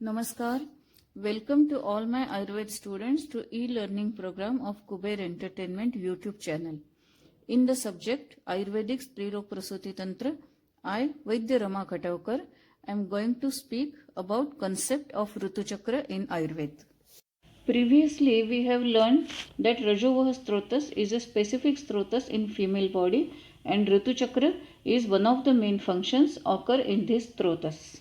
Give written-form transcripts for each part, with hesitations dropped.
Namaskar. Welcome to all my Ayurveda students to e-learning program of Kuber Entertainment YouTube channel. In the subject Ayurvedic Strirog Prasuti Tantra, I, Vaidya Rama Khatavkar, am going to speak about concept of Ritu Chakra in Ayurveda. Previously, we have learned that Rajovah Strotas is a specific Strotas in female body and Ritu Chakra is one of the main functions occur in this Strotas.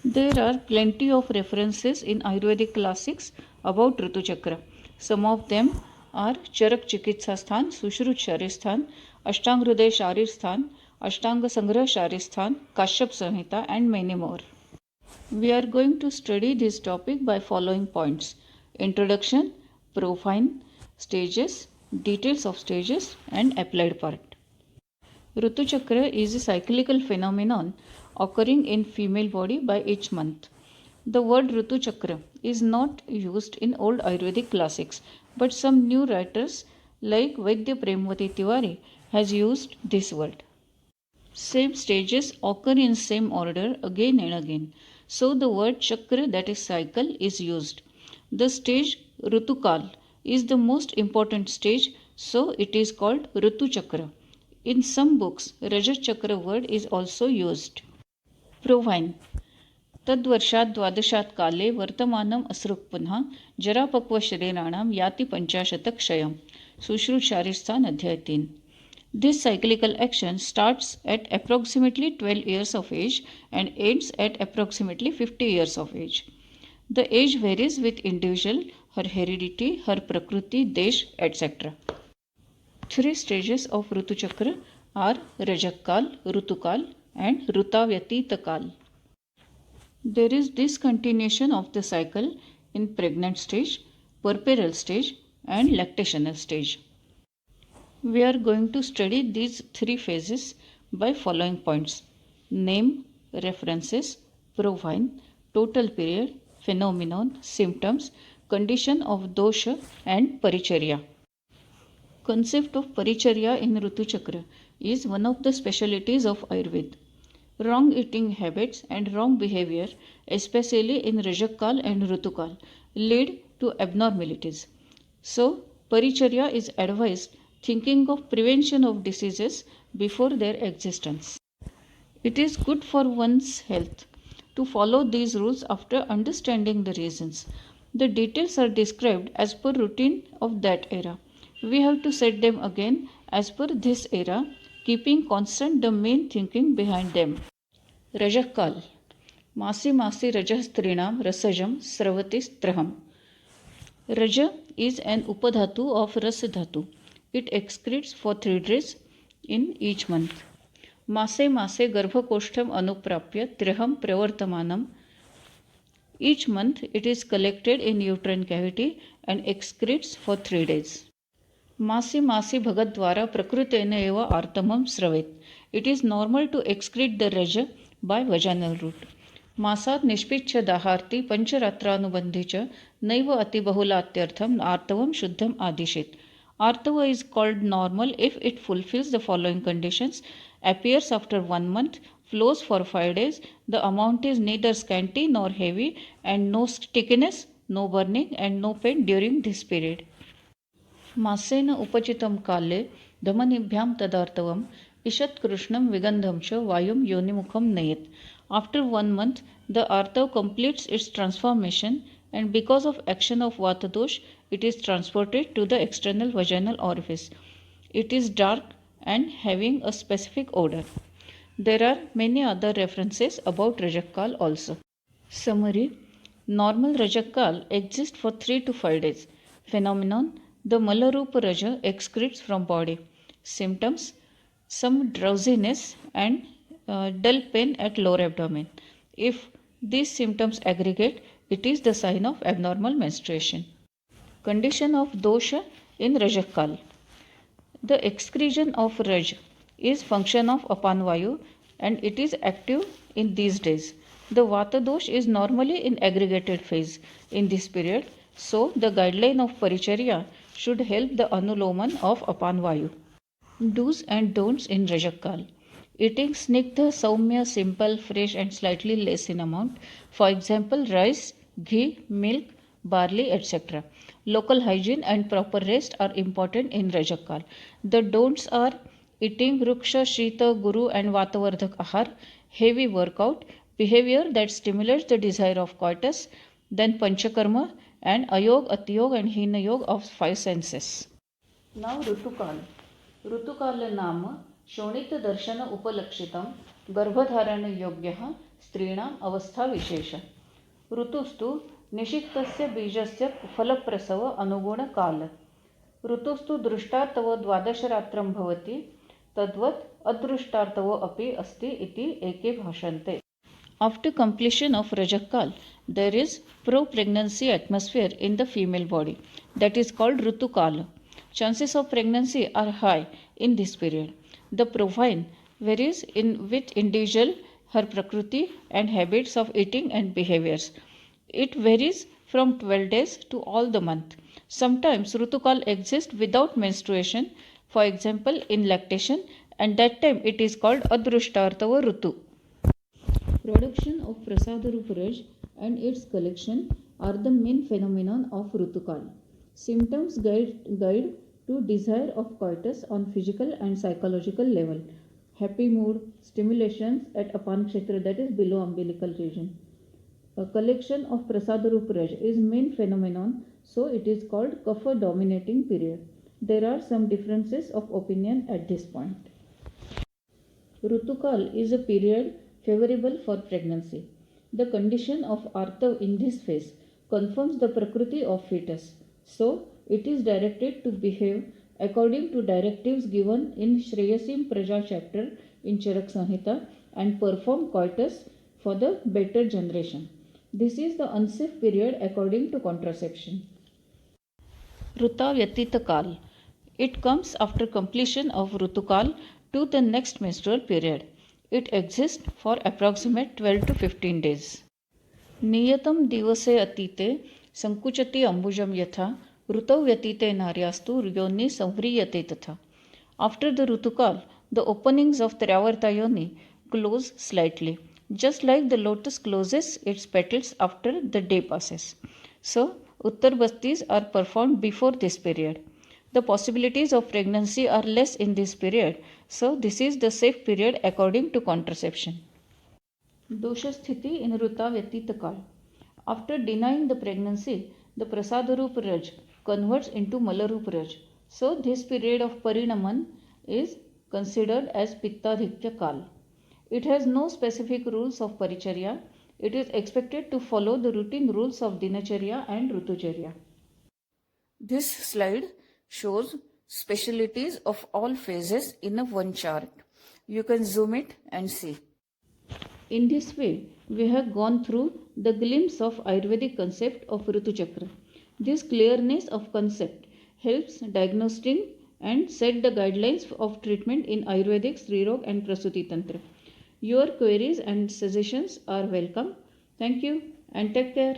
There are plenty of references in Ayurvedic classics about Ritu Chakra. Some of them are Charak Chikitsa Sthan, Sushrut Sharirsthan, Ashtang Hriday Sharirsthan, Ashtanga Sangrah Sharirsthan, Kashyap Samhita and many more. We are going to study this topic by following points: introduction, profile, stages, details of stages and applied part. Ritu Chakra is a cyclical phenomenon occurring in female body by each month. The word Ritu Chakra is not used in old Ayurvedic classics, but some new writers like Vaidya Premwati Tiwari has used this word. Same stages occur in same order again and again. So the word Chakra, that is cycle, is used. The stage Ritukal is the most important stage, so it is called Ritu Chakra. In some books, Rajat Chakra word is also used. Provine. तद्वर्षात् द्वादशात् काले वर्तमानम् असृक् पुनः जरापक्वशरीराणां याति पंचाशतक्षयम्. सुश्रुत शारीरस्थान अध्याय 3. This cyclical action starts at approximately 12 years of age and ends at approximately 50 years of age. The age varies with individual, her heredity, her prakriti, desh, etc. Three stages of Ritu Chakra are Rajakkal, Rutukal and Rutavyatitakal. There is discontinuation of the cycle in pregnant stage, puerperal stage and lactational stage. We are going to study these three phases by following points: name, references, profile, total period, phenomenon, symptoms, condition of dosha and paricharya. Concept of paricharya in Ritu Chakra is one of the specialties of Ayurveda. Wrong eating habits and wrong behavior, especially in Rajakkal and Rutukal, lead to abnormalities. So, paricharya is advised thinking of prevention of diseases before their existence. It is good for one's health to follow these rules after understanding the reasons. The details are described as per routine of that era. We have to set them again as per this era, keeping constant the main thinking behind them. Rajakkal. Masi Masi Rajah Strinam Rasajam Sravati Straham. Raja is an upadhatu of Rasa Dhatu. It excretes for 3 days in each month. Mase Mase Garbhakoshtam Anuprapya Triham Pravartamanam. Each month it is collected in uterine cavity and excretes for 3 days. Masi Masi Bhagadwara Prakrutena Eva Artamam Sravet. It is normal to excrete the Raja by vaginal route. Masat Nishpicha Daharti Pancharatranubandicha Naiva Atibahulatyartham Artavam Shuddham Adishit. Artava is called normal if it fulfills the following conditions: appears after 1 month, flows for 5 days, the amount is neither scanty nor heavy, and no stickiness, no burning, and no pain during this period. Masena upachitam kale dhamanibhyam tadartavam ishat krishnam vigandham cha vayum yonimukham nayet. After 1 month, the artav completes its transformation, and because of action of vatadosh, it is transported to the external vaginal orifice. It is dark and having a specific odor. There are many other references about Rajakkal also. Summary: normal Rajakkal exists for 3 to 5 days. Phenomenon: the Malarupa Raja excretes from body. Symptoms: some drowsiness and dull pain at lower abdomen. If these symptoms aggregate, it is the sign of abnormal menstruation. Condition of dosha in Rajakkal. The excretion of Raj is function of Apan Vayu and it is active in these days. The Vata dosh is normally in aggregated phase in this period, so the guideline of Paricharya should help the Anuloman of Apan Vayu. Do's and don'ts in Rajakkal. Eating snigdha, saumya, simple, fresh and slightly less in amount. For example, rice, ghee, milk, barley, etc. Local hygiene and proper rest are important in Rajakal. The don'ts are eating ruksha, shita, guru and vatavardhak ahar, heavy workout, behavior that stimulates the desire of coitus, then panchakarma and ayog, atiyog and hina yog of five senses. Now Rutukal. ऋतुकाल नाम शोणित दर्शन उपलक्षितं गर्भधारण योग्यः स्त्रीणाम् अवस्था विशेष ऋतुस्तु निषिक्तस्य बीजस्य फलप्रसव अनुगुणकाल ऋतुस्तु दृष्टार्तवो 12 रात्रं भवति तद्वत् अदृष्टार्तवो अपि अस्ति इति एके भाषन्ते. After completion of Rajakal, there is pro-pregnancy atmosphere in the female body that is called Rutukala. Chances of pregnancy are high in this period. The provine varies in with individual, her prakriti and habits of eating and behaviors. It varies from 12 days to all the month. Sometimes Rutukal exists without menstruation, for example in lactation, and that time it is called Adrushtartava Rutu. Production of Prasadarup Raj and its collection are the main phenomenon of Rutukal. Symptoms guide to desire of coitus on physical and psychological level. Happy mood, stimulations at Apan Kshetra, that is below umbilical region. A collection of Prasadarup Raj is main phenomenon, so it is called Kapha dominating period. There are some differences of opinion at this point. Rutukal is a period favorable for pregnancy. The condition of Arthav in this phase confirms the prakriti of fetus. So, it is directed to behave according to directives given in Shreyasim Praja chapter in Charak Samhita and perform coitus for the better generation. This is the unsafe period according to contraception. Ruta Vyatita Kal. It comes after completion of Rutukal to the next menstrual period. It exists for approximate 12 to 15 days. नियतं दिवसे अतीते संकुचति अंबुजम यथा ऋतौ व्यतीते नार्यास्तु योनि संव्रियते तथा. After the Rutukal, the openings of Travarta yoni close slightly, just like the lotus closes its petals after the day passes. So, Uttarbastis are performed before this period. The possibilities of pregnancy are less in this period, so this is the safe period according to contraception. Dosha Sthiti in Ruta Vyatita Kal. After denying the pregnancy, the Prasadarup Raj converts into Malarup Raj. So, this period of Parinaman is considered as Pittadhikya Kal. It has no specific rules of Paricharya. It is expected to follow the routine rules of Dinacharya and Rutucharya. This slide shows specialties of all phases in a one chart. You can zoom it and see. In this way, we have gone through the glimpse of Ayurvedic concept of Ritu Chakra. This clearness of concept helps diagnosing and set the guidelines of treatment in Ayurvedic, Sri Rog and Prasuti Tantra. Your queries and suggestions are welcome. Thank you and take care.